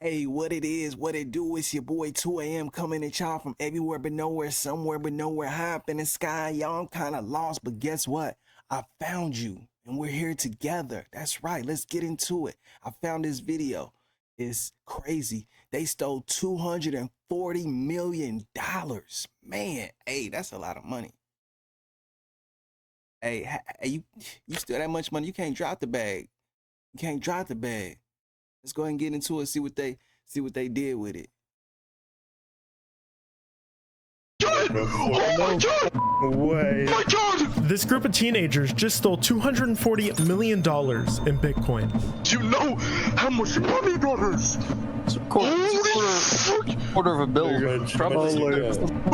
Hey, what it is, what it do, it's your boy 2 a.m. coming at y'all from everywhere but nowhere, somewhere but nowhere, high up in the sky. Y'all, I'm kind of lost, but guess what? I found you, and we're here together. That's right, let's get into it. I found this video. It's crazy. They stole $240 million. Man, hey, that's a lot of money. Hey, you steal that much money, you can't drop the bag. You can't drop the bag. Let's go ahead and get into it, see what they did with it. Oh my God! Way. Oh my God! This group of teenagers just stole $240 million in Bitcoin. Do you know how much money that is? It's a quarter of a bill. We're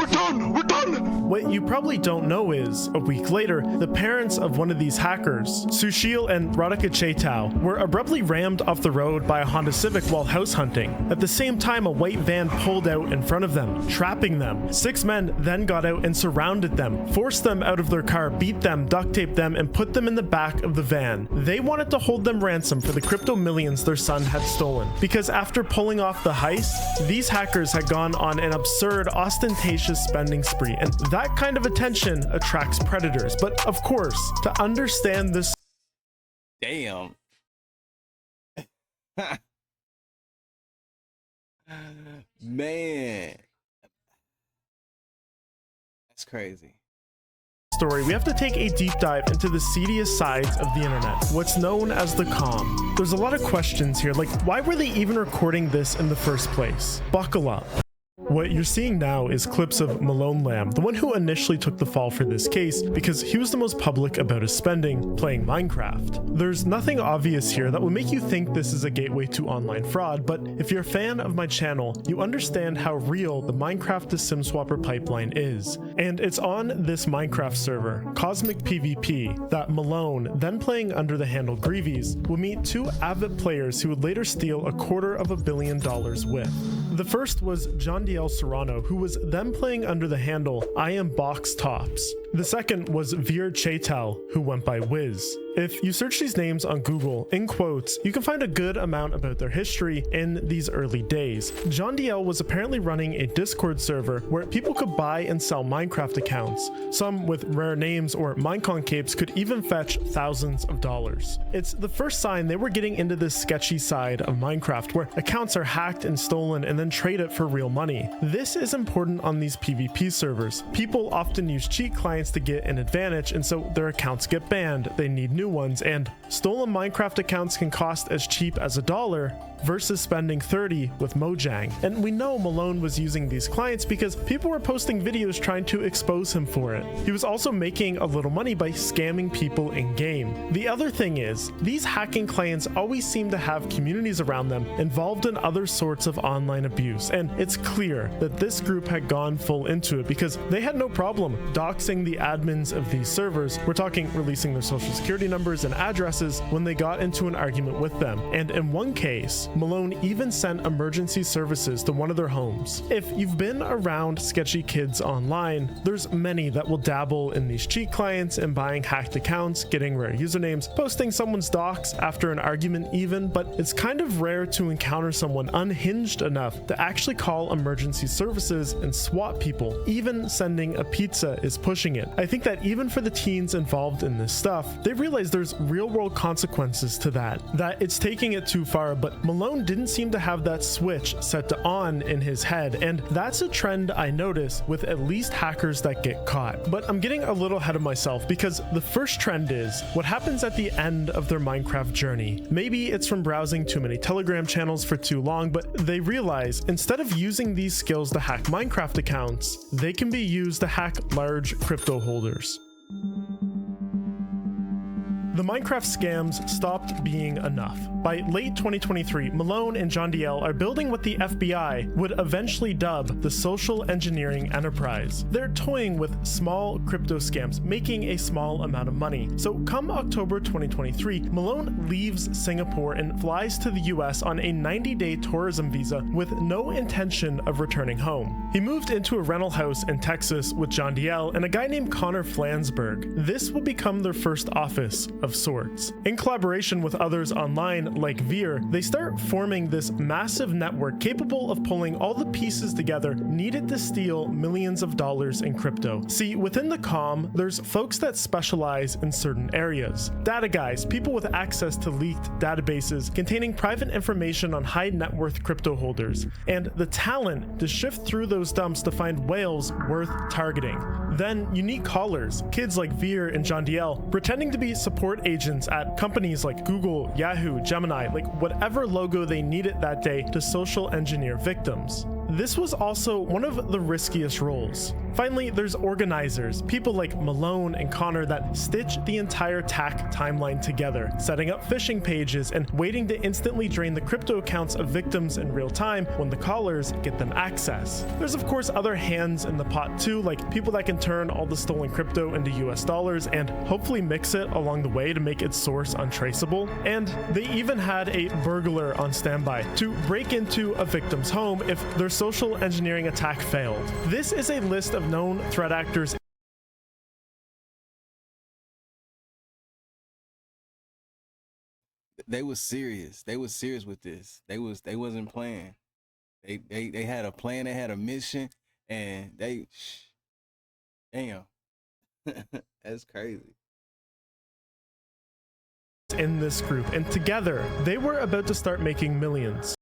done! We're done! What you probably don't know is, a week later, the parents of one of these hackers, Sushil and Radhika Chaitau, were abruptly rammed off the road by a Honda Civic while house hunting. At the same time, a white van pulled out in front of them, trapping them. 6 men then got out and surrounded them, forced them out of their car, beat them, duct taped them, and put them in the back of the van. They wanted to hold them ransom for the crypto millions their son had stolen, because after pulling off the heist, these hackers had gone on an absurd, ostentatious spending spree, and that kind of attention attracts predators. But of course, to understand this— Damn. Man. That's crazy. Story, we have to take a deep dive into the seediest sides of the internet, what's known as the comm. There's a lot of questions here, like why were they even recording this in the first place? Buckle up. What you're seeing now is clips of Malone Lamb, the one who initially took the fall for this case because he was the most public about his spending playing Minecraft. There's nothing obvious here that will make you think this is a gateway to online fraud, but if you're a fan of my channel, you understand how real the Minecraft to SimSwapper pipeline is. And it's on this Minecraft server, Cosmic PvP, that Malone, then playing under the handle Greavies, will meet 2 avid players who would later steal $250 million with. The first was John Serrano, who was then playing under the handle I am Box Tops. The second was Veer Chaitau, who went by Wiz. If you search these names on Google, in quotes, you can find a good amount about their history in these early days. John DL was apparently running a Discord server where people could buy and sell Minecraft accounts. Some with rare names or Minecon capes could even fetch thousands of dollars. It's the first sign they were getting into this sketchy side of Minecraft where accounts are hacked and stolen and then traded for real money. This is important on these PvP servers. People often use cheat clients to get an advantage, and so their accounts get banned, they need new ones, and stolen Minecraft accounts can cost as cheap as $1 versus spending 30 with Mojang. And we know Malone was using these clients because people were posting videos trying to expose him for it. He was also making a little money by scamming people in game. The other thing is, these hacking clients always seem to have communities around them involved in other sorts of online abuse, and it's clear that this group had gone full into it because they had no problem doxing the admins of these servers. We're talking releasing their social security numbers and addresses when they got into an argument with them. And in one case, Malone even sent emergency services to one of their homes. If you've been around sketchy kids online, there's many that will dabble in these cheat clients and buying hacked accounts, getting rare usernames, posting someone's docs after an argument even, but it's kind of rare to encounter someone unhinged enough to actually call emergency services and swap people. Even sending a pizza is pushing it. I think that even for the teens involved in this stuff, they realize there's real world consequences to that it's taking it too far, but Malone didn't seem to have that switch set to on in his head, and that's a trend I notice with at least hackers that get caught. But I'm getting a little ahead of myself because the first trend is what happens at the end of their Minecraft journey. Maybe it's from browsing too many Telegram channels for too long, but they realize instead of using these skills to hack Minecraft accounts, they can be used to hack large crypto holders. The Minecraft scams stopped being enough. By late 2023, Malone and John DL are building what the FBI would eventually dub the social engineering enterprise. They're toying with small crypto scams, making a small amount of money. So come October 2023, Malone leaves Singapore and flies to the US on a 90-day tourism visa with no intention of returning home. He moved into a rental house in Texas with John DL and a guy named Connor Flansburgh. This will become their first office of of sorts. In collaboration with others online like Veer, they start forming this massive network capable of pulling all the pieces together needed to steal millions of dollars in crypto. See, within the comm, there's folks that specialize in certain areas. Data guys, people with access to leaked databases containing private information on high net worth crypto holders, and the talent to shift through those dumps to find whales worth targeting. Then unique callers, kids like Veer and John DL, pretending to be support agents at companies like Google, Yahoo, Gemini, like whatever logo they needed that day to social engineer victims. This was also one of the riskiest roles. Finally, there's organizers, people like Malone and Connor that stitch the entire attack timeline together, setting up phishing pages and waiting to instantly drain the crypto accounts of victims in real time when the callers get them access. There's of course other hands in the pot too, like people that can turn all the stolen crypto into US dollars and hopefully mix it along the way to make its source untraceable. And they even had a burglar on standby to break into a victim's home if their social engineering attack failed. This is a list of known threat actors. They was serious. They was serious with this. They wasn't playing. They had a plan, they had a mission, and damn. That's crazy. In this group, and together they were about to start making millions.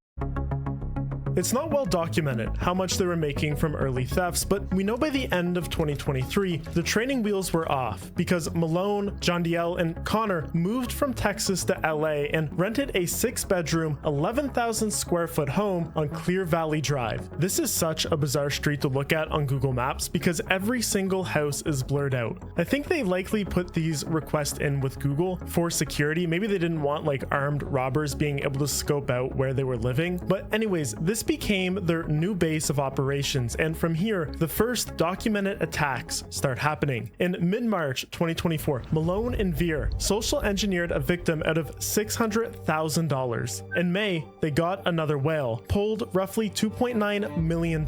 It's not well documented how much they were making from early thefts, but we know by the end of 2023, the training wheels were off because Malone, John DL, and Connor moved from Texas to LA and rented a 6-bedroom, 11,000 square foot home on Clear Valley Drive. This is such a bizarre street to look at on Google Maps because every single house is blurred out. I think they likely put these requests in with Google for security. Maybe they didn't want like armed robbers being able to scope out where they were living. But anyways, this became their new base of operations, and from here, the first documented attacks start happening. In mid-March 2024, Malone and Veer social engineered a victim out of $600,000. In May, they got another whale, pulled roughly $2.9 million.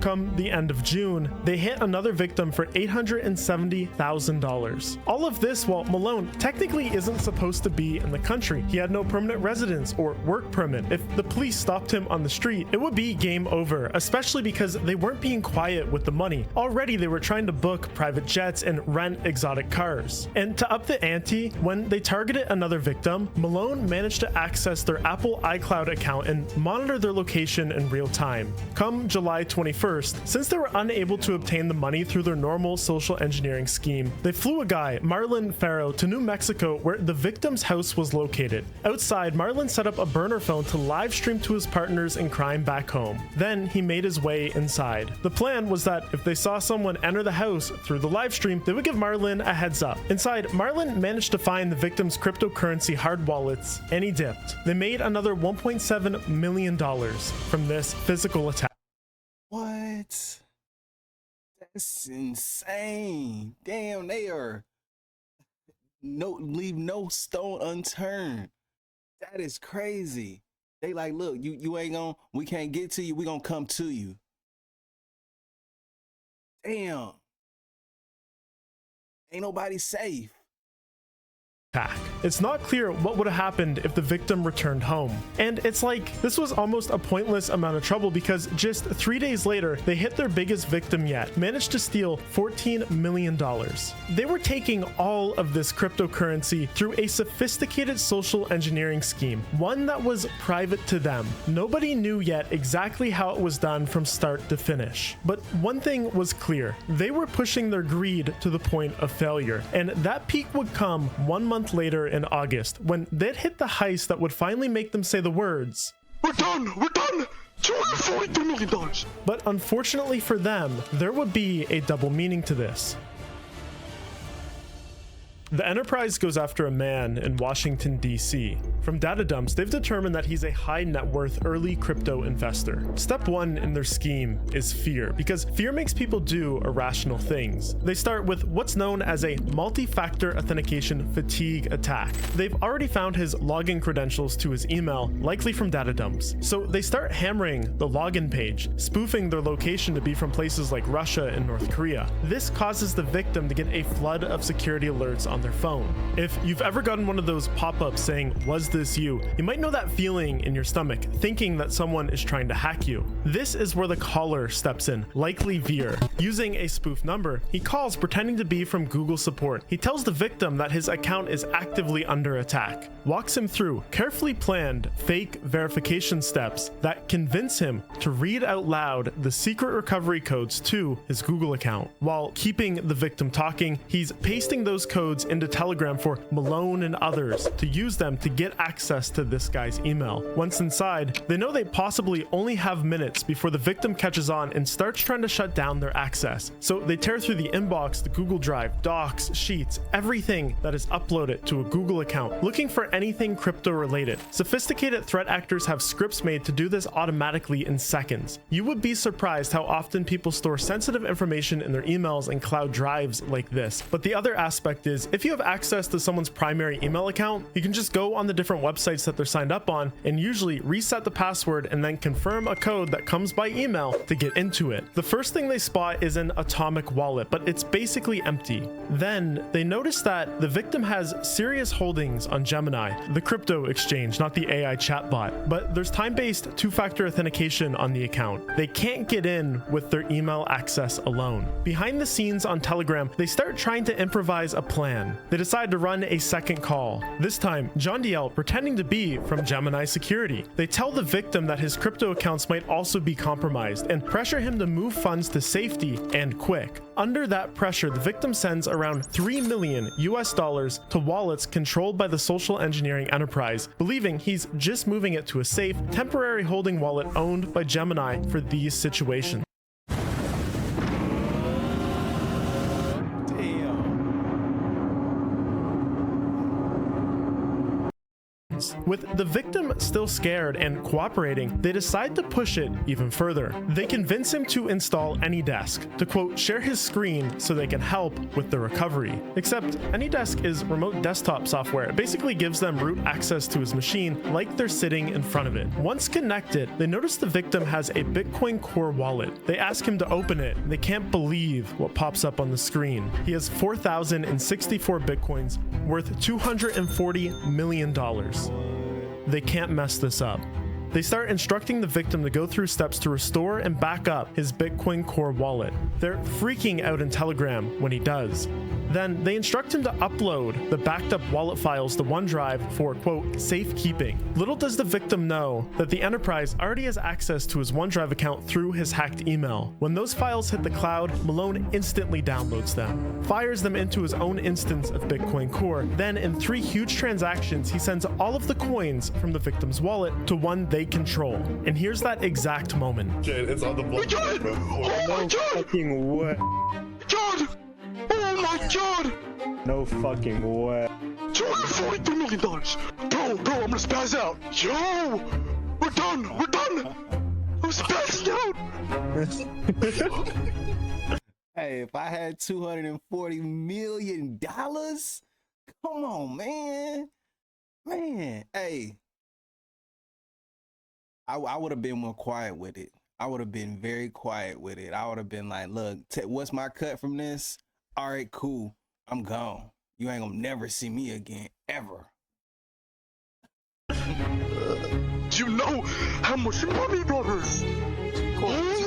Come the end of June, they hit another victim for $870,000. All of this while Malone technically isn't supposed to be in the country. He had no permanent residence or work permit. If the police stopped him on the street, it would be game over, especially because they weren't being quiet with the money. Already they were trying to book private jets and rent exotic cars. And to up the ante, when they targeted another victim, Malone managed to access their Apple iCloud account and monitor their location in real time. Come July 21st, since they were unable to obtain the money through their normal social engineering scheme, they flew a guy, Marlon Farrow, to New Mexico where the victim's house was located. Outside, Marlon set up a burner phone to live stream to his partners in crime back home. Then he made his way inside. The plan was that if they saw someone enter the house through the live stream, they would give Marlon a heads up. Inside, Marlon managed to find the victim's cryptocurrency hard wallets, and he dipped. They made another $1.7 million from this physical attack. What? That's insane. Damn, they are leave no stone unturned. That is crazy. They like, look, you ain't gonna, we can't get to you, we gonna come to you. Damn. Ain't nobody safe. It's not clear what would have happened if the victim returned home. And it's like, this was almost a pointless amount of trouble because just 3 days later, they hit their biggest victim yet, managed to steal $14 million. They were taking all of this cryptocurrency through a sophisticated social engineering scheme, one that was private to them. Nobody knew yet exactly how it was done from start to finish. But one thing was clear, they were pushing their greed to the point of failure. And that peak would come 1 month later in August, when they'd hit the heist that would finally make them say the words, We're done! $242 million! But unfortunately for them, there would be a double meaning to this. The Enterprise goes after a man in Washington, D.C. From data dumps, they've determined that he's a high net worth early crypto investor. Step one in their scheme is fear, because fear makes people do irrational things. They start with what's known as a multi-factor authentication fatigue attack. They've already found his login credentials to his email, likely from data dumps. So they start hammering the login page, spoofing their location to be from places like Russia and North Korea. This causes the victim to get a flood of security alerts on their phone. If you've ever gotten one of those pop-ups saying, "Was this you?" you might know that feeling in your stomach, thinking that someone is trying to hack you. This is where the caller steps in, likely Veer. Using a spoof number, he calls pretending to be from Google support. He tells the victim that his account is actively under attack, walks him through carefully planned fake verification steps that convince him to read out loud the secret recovery codes to his Google account. While keeping the victim talking, he's pasting those codes into Telegram for Malone and others to use them to get access to this guy's email. Once inside, they know they possibly only have minutes before the victim catches on and starts trying to shut down their access. So they tear through the inbox, the Google Drive, docs, sheets, everything that is uploaded to a Google account, looking for anything crypto related. Sophisticated threat actors have scripts made to do this automatically in seconds. You would be surprised how often people store sensitive information in their emails and cloud drives like this. But the other aspect is, if you have access to someone's primary email account, you can just go on the different websites that they're signed up on and usually reset the password and then confirm a code that comes by email to get into it. The first thing they spot is an atomic wallet, but it's basically empty. Then they notice that the victim has serious holdings on Gemini, the crypto exchange, not the AI chatbot, but there's time-based two-factor authentication on the account. They can't get in with their email access alone. Behind the scenes on Telegram, they start trying to improvise a plan. They decide to run a second call. This time, John DL pretending to be from Gemini Security. They tell the victim that his crypto accounts might also be compromised and pressure him to move funds to safety and quick. Under that pressure, the victim sends around $3 million to wallets controlled by the social engineering enterprise, believing he's just moving it to a safe, temporary holding wallet owned by Gemini for these situations. With the victim still scared and cooperating, they decide to push it even further. They convince him to install AnyDesk, to quote, share his screen so they can help with the recovery. Except AnyDesk is remote desktop software. It basically gives them root access to his machine like they're sitting in front of it. Once connected, they notice the victim has a Bitcoin Core wallet. They ask him to open it. They can't believe what pops up on the screen. He has 4,064 Bitcoins worth $240 million. They can't mess this up. They start instructing the victim to go through steps to restore and back up his Bitcoin Core wallet. They're freaking out in Telegram when he does. Then they instruct him to upload the backed up wallet files to OneDrive for, quote, safekeeping. Little does the victim know that the enterprise already has access to his OneDrive account through his hacked email. When those files hit the cloud, Malone instantly downloads them, fires them into his own instance of Bitcoin Core. Then in 3 huge transactions, he sends all of the coins from the victim's wallet to one they control. And here's that exact moment. Shit, it's on the block. John! Oh my God! Fucking way. John! Oh my God! No fucking way. $242 million! Bro, I'm gonna spaz out! Yo! We're done! I'm spazzed out! Hey, if I had $240 million, come on, man. Hey. I would have been more quiet with it. I would have been very quiet with it. I would have been like, look, what's my cut from this? All right, cool. I'm gone. You ain't gonna never see me again, ever. Do you know how much money that is? Holy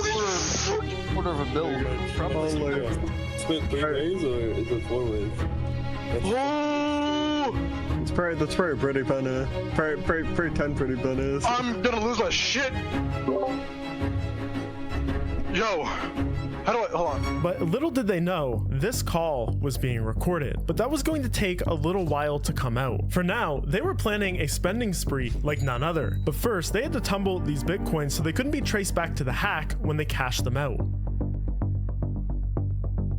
fuck! Quarter of a bill. Spent 3 days or is it 4 days? Oh! That's pretty pretty penny. Pretty 10 pretty pennies. I'm gonna lose my shit! Yo! How do I, hold on. But little did they know, this call was being recorded. But that was going to take a little while to come out. For now, they were planning a spending spree like none other. But first, they had to tumble these Bitcoins so they couldn't be traced back to the hack when they cashed them out.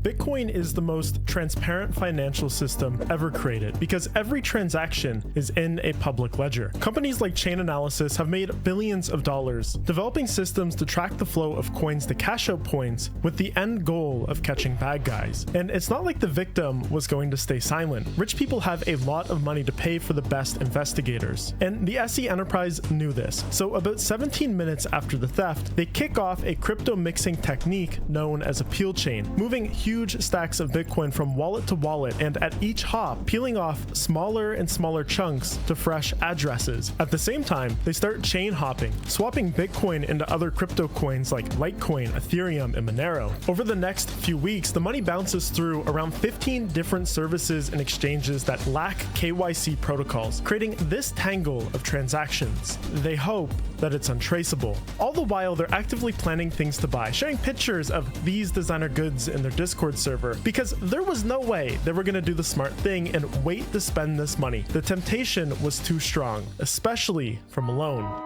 Bitcoin is the most transparent financial system ever created because every transaction is in a public ledger. Companies like Chainalysis have made billions of dollars developing systems to track the flow of coins to cash out points with the end goal of catching bad guys. And it's not like the victim was going to stay silent. Rich people have a lot of money to pay for the best investigators. And the SE Enterprise knew this. So about 17 minutes after the theft, they kick off a crypto mixing technique known as a peel chain, moving huge stacks of Bitcoin from wallet to wallet, and at each hop, peeling off smaller and smaller chunks to fresh addresses. At the same time, they start chain hopping, swapping Bitcoin into other crypto coins like Litecoin, Ethereum, and Monero. Over the next few weeks, the money bounces through around 15 different services and exchanges that lack KYC protocols, creating this tangle of transactions. They hope that it's untraceable. All the while, they're actively planning things to buy, sharing pictures of these designer goods in their Discord server, because there was no way they were going to do the smart thing and wait to spend this money. The temptation was too strong, especially for Malone.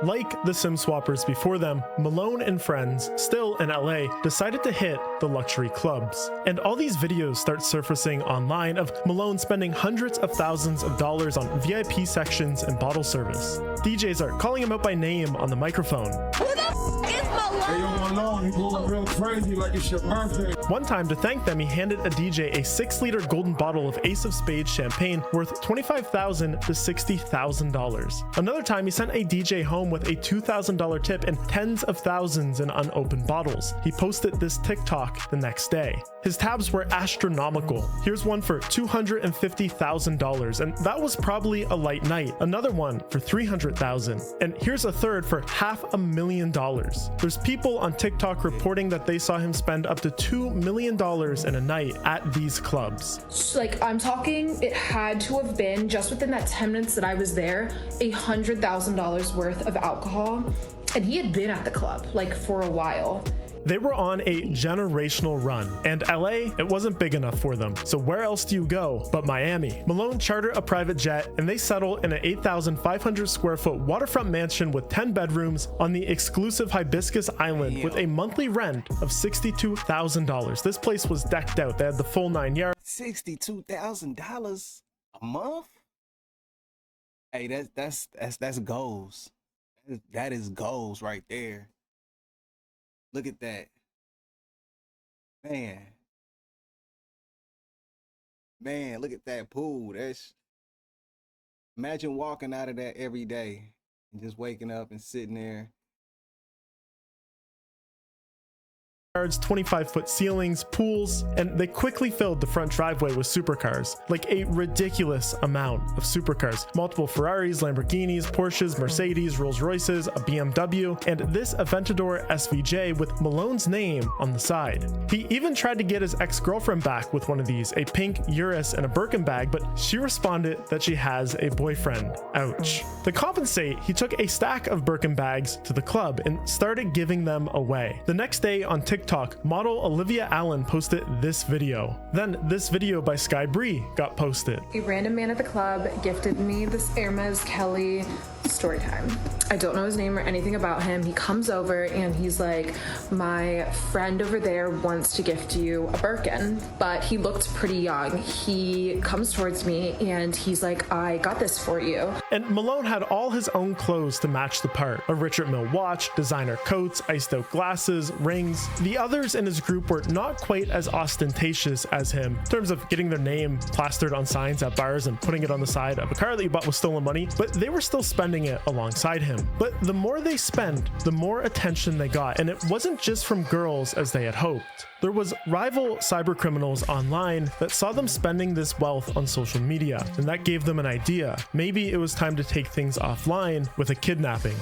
Like the sim swappers before them, Malone and friends, still in LA, decided to hit the luxury clubs. And all these videos start surfacing online of Malone spending hundreds of thousands of dollars on VIP sections and bottle service. DJs are calling him out by name on the microphone. Who the f is Malone? Hey, yo, Malone, you going real crazy like it's your birthday. One time, to thank them, he handed a DJ a 6-liter golden bottle of Ace of Spades champagne worth $25,000 to $60,000. Another time, he sent a DJ home with a $2,000 tip and tens of thousands in unopened bottles. He posted this TikTok the next day. His tabs were astronomical. Here's one for $250,000, and that was probably a light night. Another one for $300,000, and here's a third for $500,000. There's people on TikTok reporting that they saw him spend up to $2 million in a night at these clubs. Like, I'm talking, it had to have been, just within that 10 minutes that I was there, $100,000 worth of alcohol, and he had been at the club like for a while. They were on a generational run, and LA, it wasn't big enough for them. So where else do you go but Miami? Malone chartered a private jet, and they settle in an 8,500 square foot waterfront mansion with 10 bedrooms on the exclusive Hibiscus Island with a monthly rent of $62,000. This place was decked out. They had the full 9 yards. $62,000 a month? Hey, that's goals. That is goals right there. Look at that. Man, look at that pool. Imagine walking out of that every day and just waking up and sitting there. 25-foot ceilings, pools, and they quickly filled the front driveway with supercars, like a ridiculous amount of supercars. Multiple Ferraris, Lamborghinis, Porsches, Mercedes, Rolls Royces, a BMW, and this Aventador SVJ with Malone's name on the side. He even tried to get his ex-girlfriend back with one of these, a pink Urus and a Birkin bag, but she responded that she has a boyfriend. Ouch. To compensate, he took a stack of Birkin bags to the club and started giving them away. The next day on TikTok, model Olivia Allen posted this video. Then this video by Sky Bree got posted. A random man at the club gifted me this Hermes Kelly story time. I don't know his name or anything about him. He comes over and he's like, my friend over there wants to gift you a Birkin, but he looked pretty young. He comes towards me and he's like, I got this for you. And Malone had all his own clothes to match the part. A Richard Mille watch, designer coats, iced out glasses, rings. The others in his group were not quite as ostentatious as him in terms of getting their name plastered on signs at bars and putting it on the side of a car that you bought with stolen money, but they were still spending it alongside him. But the more they spent, the more attention they got, and it wasn't just from girls as they had hoped. There was rival cybercriminals online that saw them spending this wealth on social media, and that gave them an idea. Maybe it was time to take things offline with a kidnapping.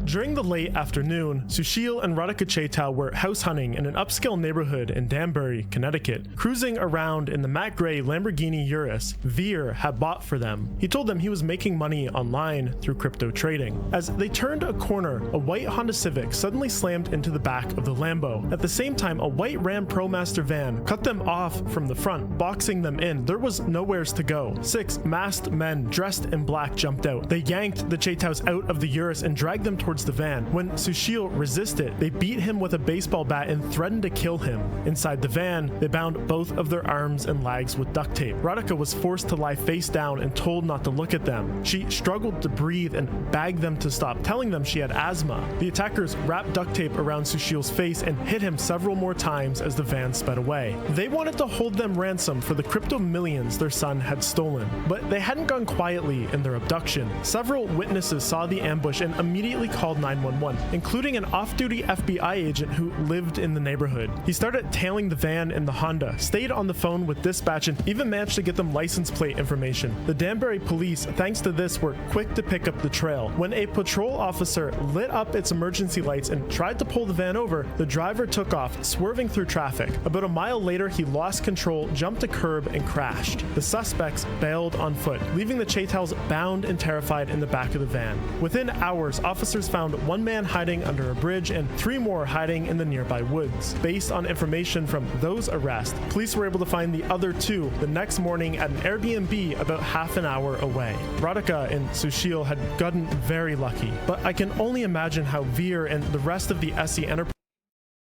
During the late afternoon, Sushil and Radhika Chaitau were house hunting in an upscale neighborhood in Danbury, Connecticut. Cruising around in the matte gray Lamborghini Urus Veer had bought for them. He told them he was making money online through crypto trading. As they turned a corner, a white Honda Civic suddenly slammed into the back of the Lambo. At the same time, a white Ram ProMaster van cut them off from the front, boxing them in. There was nowheres to go. 6 masked men dressed in black jumped out. They yanked the Chaitaus out of the Urus and dragged them towards the van. When Sushil resisted, they beat him with a baseball bat and threatened to kill him. Inside the van, they bound both of their arms and legs with duct tape. Radhika was forced to lie face down and told not to look at them. She struggled to breathe and begged them to stop, telling them she had asthma. The attackers wrapped duct tape around Sushil's face and hit him several more times as the van sped away. They wanted to hold them ransom for the crypto millions their son had stolen, but they hadn't gone quietly in their abduction. Several witnesses saw the ambush and immediately called called 911, including an off-duty FBI agent who lived in the neighborhood. He started tailing the van in the Honda, stayed on the phone with dispatch, and even managed to get them license plate information. The Danbury police, thanks to this, were quick to pick up the trail. When a patrol officer lit up its emergency lights and tried to pull the van over, the driver took off, swerving through traffic. About a mile later, he lost control, jumped a curb, and crashed. The suspects bailed on foot, leaving the Chatels bound and terrified in the back of the van. Within hours, officers found one man hiding under a bridge and 3 more hiding in the nearby woods. Based on information from those arrests, police were able to find the other 2 the next morning at an Airbnb about half an hour away. Radhika and Sushil had gotten very lucky, but I can only imagine how Veer and the rest of the SE Enterprise.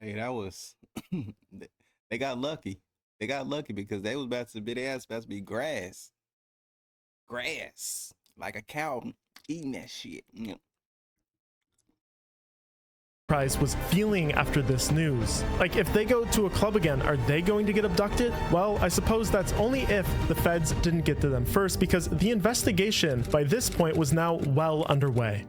Hey, that was they got lucky. They got lucky because they was about to be their ass about to be grass. Like a cow eating that shit. Was feeling after this news. Like, if they go to a club again, are they going to get abducted? Well, I suppose that's only if the feds didn't get to them first, because the investigation by this point was now well underway.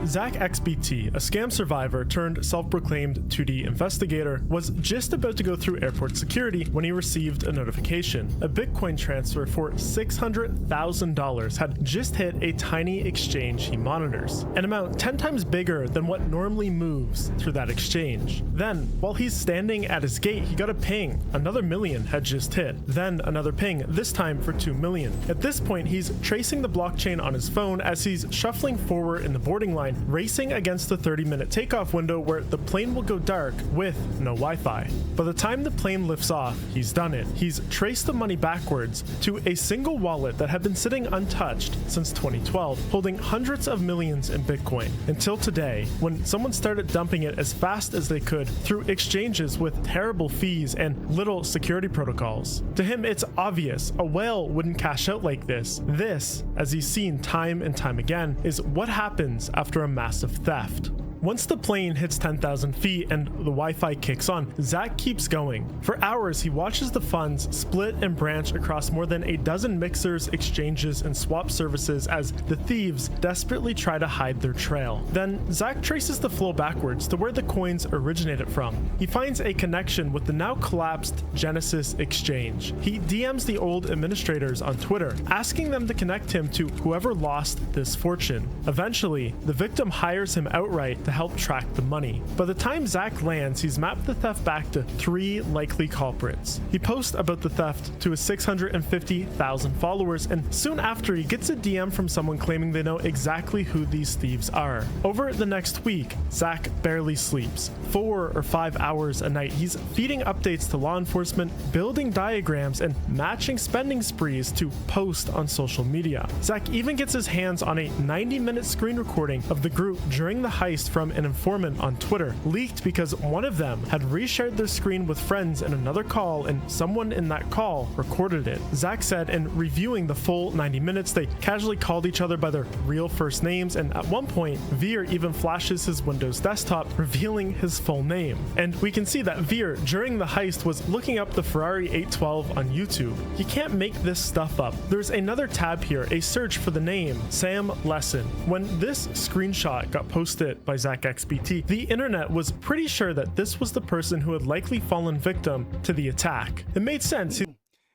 Zach XBT, a scam survivor turned self-proclaimed 2D investigator, was just about to go through airport security when he received a notification. A Bitcoin transfer for $600,000 had just hit a tiny exchange he monitors, an amount 10 times bigger than what normally moves through that exchange. Then, while he's standing at his gate, he got a ping. Another million had just hit. Then another ping, this time for 2 million. At this point, he's tracing the blockchain on his phone as he's shuffling forward in the boarding line, racing against the 30-minute takeoff window where the plane will go dark with no Wi-Fi. By the time the plane lifts off, he's done it. He's traced the money backwards to a single wallet that had been sitting untouched since 2012, holding hundreds of millions in Bitcoin, until today, when someone started dumping it as fast as they could through exchanges with terrible fees and little security protocols. To him, it's obvious a whale wouldn't cash out like this. This, as he's seen time and time again, is what happens after a massive theft. Once the plane hits 10,000 feet and the Wi-Fi kicks on, Zach keeps going. For hours, he watches the funds split and branch across more than a dozen mixers, exchanges, and swap services as the thieves desperately try to hide their trail. Then, Zach traces the flow backwards to where the coins originated from. He finds a connection with the now collapsed Genesis exchange. He DMs the old administrators on Twitter, asking them to connect him to whoever lost this fortune. Eventually, the victim hires him outright to help track the money. By the time Zach lands, he's mapped the theft back to 3 likely culprits. He posts about the theft to his 650,000 followers, and soon after he gets a DM from someone claiming they know exactly who these thieves are. Over the next week, Zach barely sleeps. 4 or 5 hours a night, he's feeding updates to law enforcement, building diagrams, and matching spending sprees to post on social media. Zach even gets his hands on a 90-minute screen recording of the group during the heist from an informant on Twitter, leaked because one of them had reshared their screen with friends in another call, and someone in that call recorded it. Zach said in reviewing the full 90 minutes, they casually called each other by their real first names, and at one point, Veer even flashes his Windows desktop, revealing his full name. And we can see that Veer, during the heist, was looking up the Ferrari 812 on YouTube. You can't make this stuff up. There's another tab here, a search for the name, Sam Lesson. When this screenshot got posted by Zach XBT, the internet was pretty sure that this was the person who had likely fallen victim to the attack. It made sense.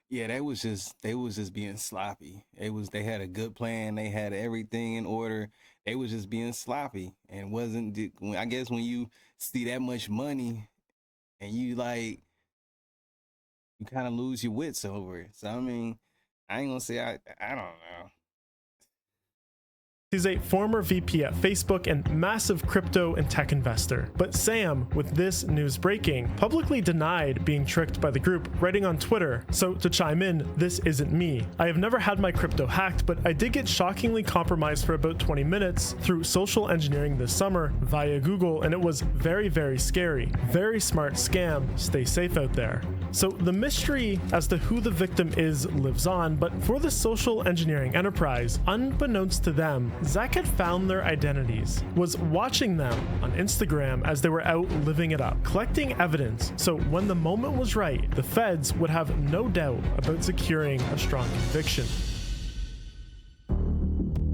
Yeah, they was just being sloppy. They had a good plan, they had everything in order. They was just being sloppy, and I guess when you see that much money and you kind of lose your wits over it. So I mean, I ain't gonna say I don't know. He's a former VP at Facebook and massive crypto and tech investor. But Sam, with this news breaking, publicly denied being tricked by the group, writing on Twitter, "So to chime in, this isn't me. I have never had my crypto hacked, but I did get shockingly compromised for about 20 minutes through social engineering this summer via Google, and it was very, very scary. Very smart scam. Stay safe out there." So the mystery as to who the victim is lives on, but for the social engineering enterprise, unbeknownst to them, Zach had found their identities, was watching them on Instagram as they were out living it up, collecting evidence, so when the moment was right, the feds would have no doubt about securing a strong conviction.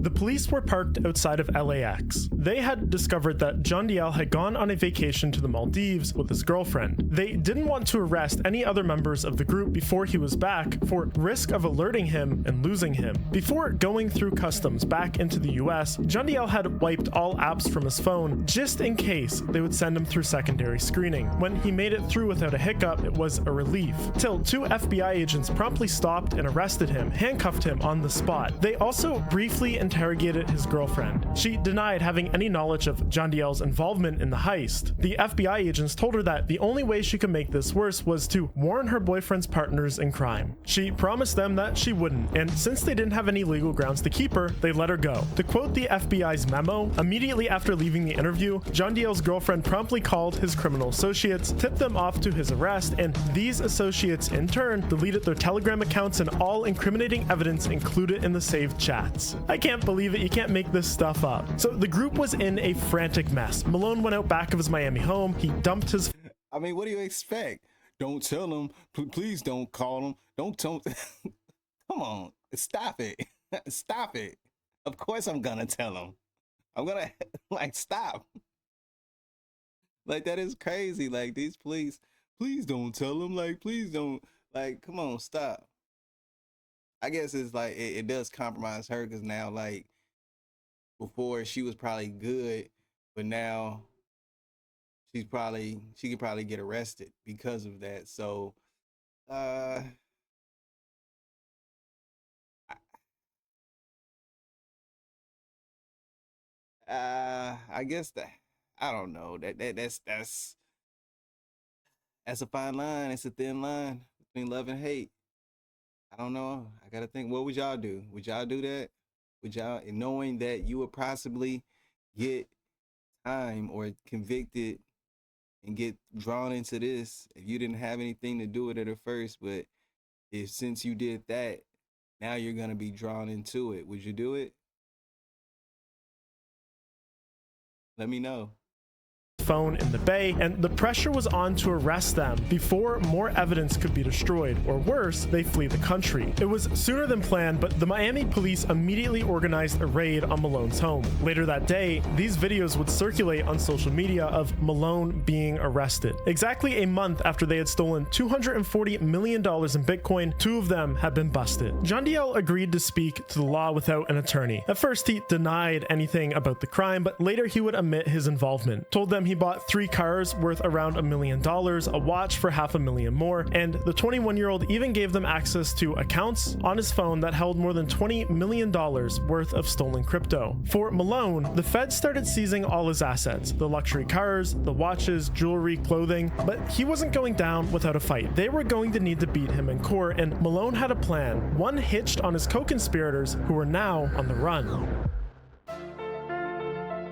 The police were parked outside of LAX. They had discovered that John Diel had gone on a vacation to the Maldives with his girlfriend. They didn't want to arrest any other members of the group before he was back for risk of alerting him and losing him. Before going through customs back into the US, John Diel had wiped all apps from his phone just in case they would send him through secondary screening. When he made it through without a hiccup, it was a relief. Till 2 FBI agents promptly stopped and arrested him, handcuffed him on the spot. They also briefly interrogated his girlfriend. She denied having any knowledge of John Diel's involvement in the heist. The FBI agents told her that the only way she could make this worse was to warn her boyfriend's partners in crime. She promised them that she wouldn't, and since they didn't have any legal grounds to keep her, they let her go. To quote the FBI's memo, immediately after leaving the interview, John Diel's girlfriend promptly called his criminal associates, tipped them off to his arrest, and these associates in turn deleted their Telegram accounts and all incriminating evidence included in the saved chats. I can't believe it, you can't make this stuff up. So the group was in a frantic mess. Malone went out back of his Miami home, he dumped his... I mean, what do you expect? Don't tell him. Please don't call him. Don't tell him. Come on, stop it. Stop it. Of course I'm gonna tell him. I'm gonna, like, stop. Like, that is crazy. Like, these police, please don't tell him. Like, please don't. Like, come on, stop. I guess it's like, it does compromise her, because now, like, before she was probably good, but now she could probably get arrested because of that. So I guess that, I don't know, that's a fine line. It's a thin line between love and hate. I don't know. I gotta think, what would y'all do? Would y'all do that? Would y'all, knowing that you would possibly get time or convicted and get drawn into this if you didn't have anything to do with it at first, but if since you did that, now you're gonna be drawn into it, would you do it? Let me know. Phone in the bay, and the pressure was on to arrest them before more evidence could be destroyed, or worse, they flee the country. It was sooner than planned, but the Miami police immediately organized a raid on Malone's home. Later that day, these videos would circulate on social media of Malone being arrested. Exactly a month after they had stolen $240 million in Bitcoin, 2 of them had been busted. John Diel agreed to speak to the law without an attorney. At first, he denied anything about the crime, but later he would admit his involvement. Told them he bought 3 cars worth around $1 million, a watch for $500,000 more, and the 21-year-old even gave them access to accounts on his phone that held more than $20 million worth of stolen crypto. For Malone, the feds started seizing all his assets, the luxury cars, the watches, jewelry, clothing, but he wasn't going down without a fight. They were going to need to beat him in court, and Malone had a plan, one hitched on his co-conspirators who were now on the run.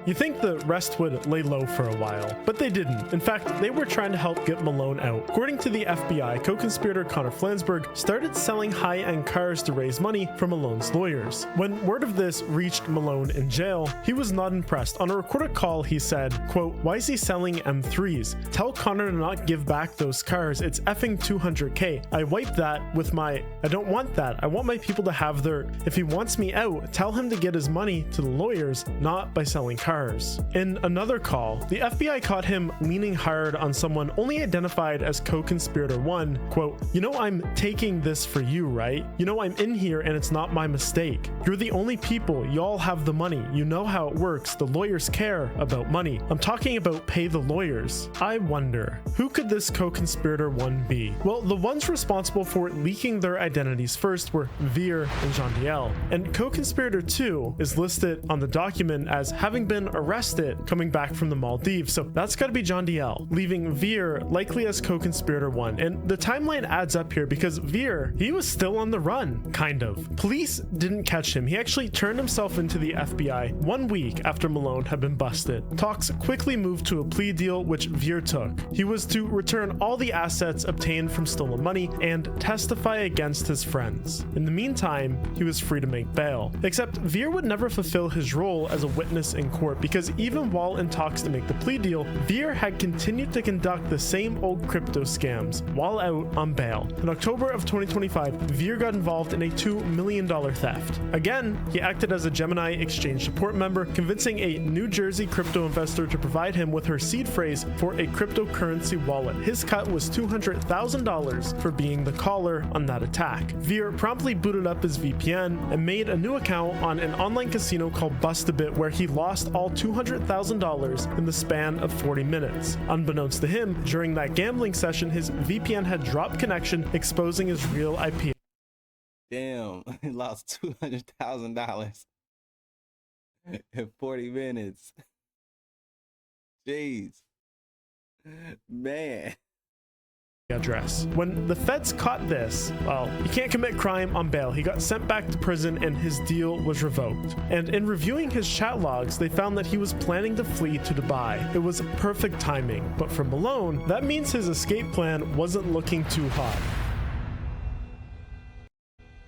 You think the rest would lay low for a while, but they didn't. In fact, they were trying to help get Malone out. According to the FBI, co-conspirator Connor Flansburgh started selling high-end cars to raise money for Malone's lawyers. When word of this reached Malone in jail, he was not impressed. On a recorded call, he said, quote, "Why is he selling M3s? Tell Connor to not give back those cars. It's effing $200K. I wiped that with my, I don't want that. I want my people to have their, if he wants me out, tell him to get his money to the lawyers, not by selling cars." In another call, the FBI caught him leaning hard on someone only identified as co-conspirator 1, quote, "You know I'm taking this for you, right? You know I'm in here and it's not my mistake. You're the only people, y'all have the money. You know how it works. The lawyers care about money. I'm talking about pay the lawyers." I wonder, who could this co-conspirator 1 be? Well, the ones responsible for leaking their identities first were Veer and John Diel, and co-conspirator 2 is listed on the document as having been arrested coming back from the Maldives, so that's got to be John Diel, leaving Veer likely as co-conspirator 1. And the timeline adds up here because Veer, he was still on the run, kind of. Police didn't catch him. He actually turned himself into the FBI 1 week after Malone had been busted. Talks quickly moved to a plea deal, which Veer took. He was to return all the assets obtained from stolen money and testify against his friends. In the meantime, he was free to make bail. Except Veer would never fulfill his role as a witness in court court because even while in talks to make the plea deal, Veer had continued to conduct the same old crypto scams while out on bail. In October of 2025, Veer got involved in a $2 million theft. Again, he acted as a Gemini exchange support member, convincing a New Jersey crypto investor to provide him with her seed phrase for a cryptocurrency wallet. His cut was $200,000 for being the caller on that attack. Veer promptly booted up his VPN and made a new account on an online casino called Bust-A-Bit, where he lost all $200,000 in the span of 40 minutes. Unbeknownst to him, during that gambling session, his VPN had dropped connection, exposing his real IP. Damn, he lost $200,000 in 40 minutes. Jeez. Man. Address. When the feds caught this, well, he can't commit crime on bail. He got sent back to prison and his deal was revoked. And in reviewing his chat logs, they found that he was planning to flee to Dubai. It was perfect timing. But for Malone, that means his escape plan wasn't looking too hot.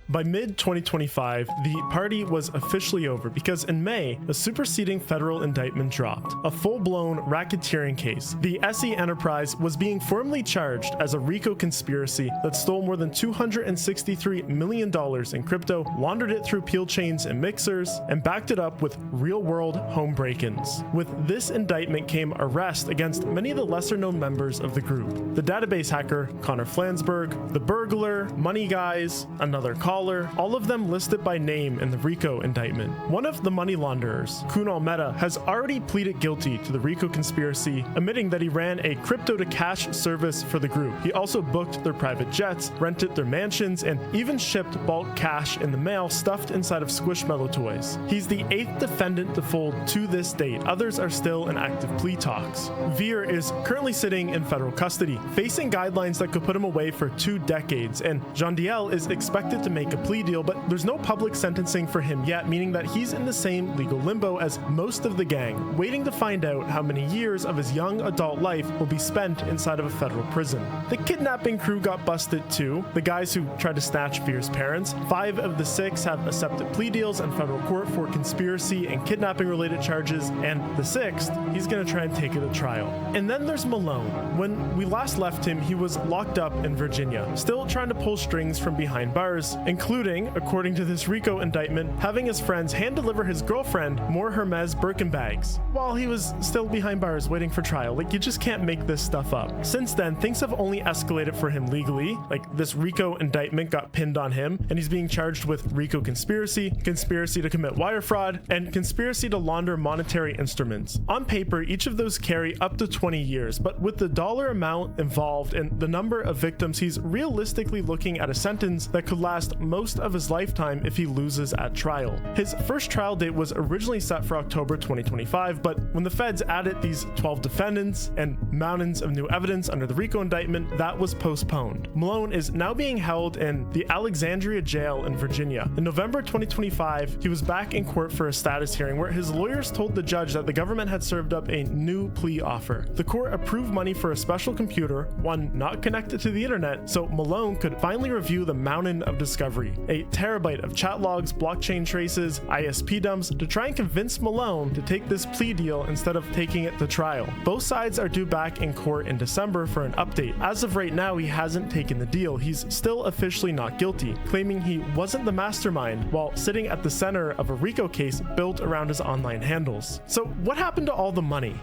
By mid-2025, the party was officially over because in May, a superseding federal indictment dropped, a full-blown racketeering case. The SE Enterprise was being formally charged as a RICO conspiracy that stole more than $263 million in crypto, laundered it through peel chains and mixers, and backed it up with real-world home break-ins. With this indictment came arrest against many of the lesser-known members of the group. The database hacker, Connor Flansburgh, the burglar, money guys, another caller, all of them listed by name in the RICO indictment. One of the money launderers, Kunal Mehta, has already pleaded guilty to the RICO conspiracy, admitting that he ran a crypto-to-cash service for the group. He also booked their private jets, rented their mansions, and even shipped bulk cash in the mail stuffed inside of Squishmallow toys. He's the 8th defendant to fold to this date. Others are still in active plea talks. Veer is currently sitting in federal custody, facing guidelines that could put him away for 2 decades, and Jean Diel is expected to make a plea deal, but there's no public sentencing for him yet, meaning that he's in the same legal limbo as most of the gang, waiting to find out how many years of his young adult life will be spent inside of a federal prison. The kidnapping crew got busted too, the guys who tried to snatch Veer's parents. 5 of the 6 have accepted plea deals in federal court for conspiracy and kidnapping related charges, and the 6th, he's gonna try and take it to trial. And then there's Malone. When we last left him, he was locked up in Virginia, still trying to pull strings from behind bars, including, according to this RICO indictment, having his friends hand deliver his girlfriend more Hermes Birkin bags while he was still behind bars waiting for trial. Like, you just can't make this stuff up. Since then, things have only escalated for him legally. Like, this RICO indictment got pinned on him, and he's being charged with RICO conspiracy, conspiracy to commit wire fraud, and conspiracy to launder monetary instruments. On paper, each of those carry up to 20 years, but with the dollar amount involved and the number of victims, he's realistically looking at a sentence that could last most of his lifetime if he loses at trial. His first trial date was originally set for October 2025, but when the feds added these 12 defendants and mountains of new evidence under the RICO indictment, that was postponed. Malone is now being held in the Alexandria jail in Virginia. In November 2025, he was back in court for a status hearing where his lawyers told the judge that the government had served up a new plea offer. The court approved money for a special computer, one not connected to the internet, so Malone could finally review the mountain of discovery, a terabyte of chat logs, blockchain traces, ISP dumps, to try and convince Malone to take this plea deal instead of taking it to trial. Both sides are due back in court in December for an update. As of right now, he hasn't taken the deal. He's still officially not guilty, claiming he wasn't the mastermind while sitting at the center of a RICO case built around his online handles. So what happened to all the money?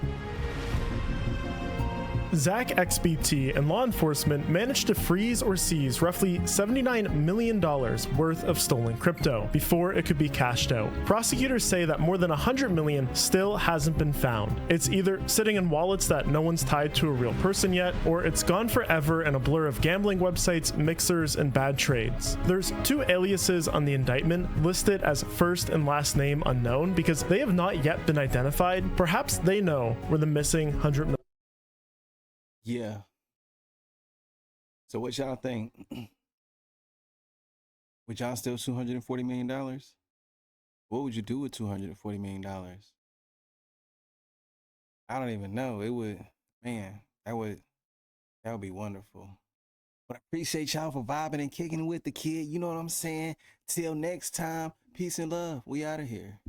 Zach XBT and law enforcement managed to freeze or seize roughly $79 million worth of stolen crypto before it could be cashed out. Prosecutors say that more than $100 million still hasn't been found. It's either sitting in wallets that no one's tied to a real person yet, or it's gone forever in a blur of gambling websites, mixers, and bad trades. There's 2 aliases on the indictment listed as first and last name unknown because they have not yet been identified. Perhaps they know where the missing $100 million. Yeah. So what y'all think? Would y'all steal $240 million? What would you do with $240 million? I don't even know. It would, man, that would be wonderful. But I appreciate y'all for vibing and kicking it with the kid. You know what I'm saying? Till next time, peace and love. We out of here.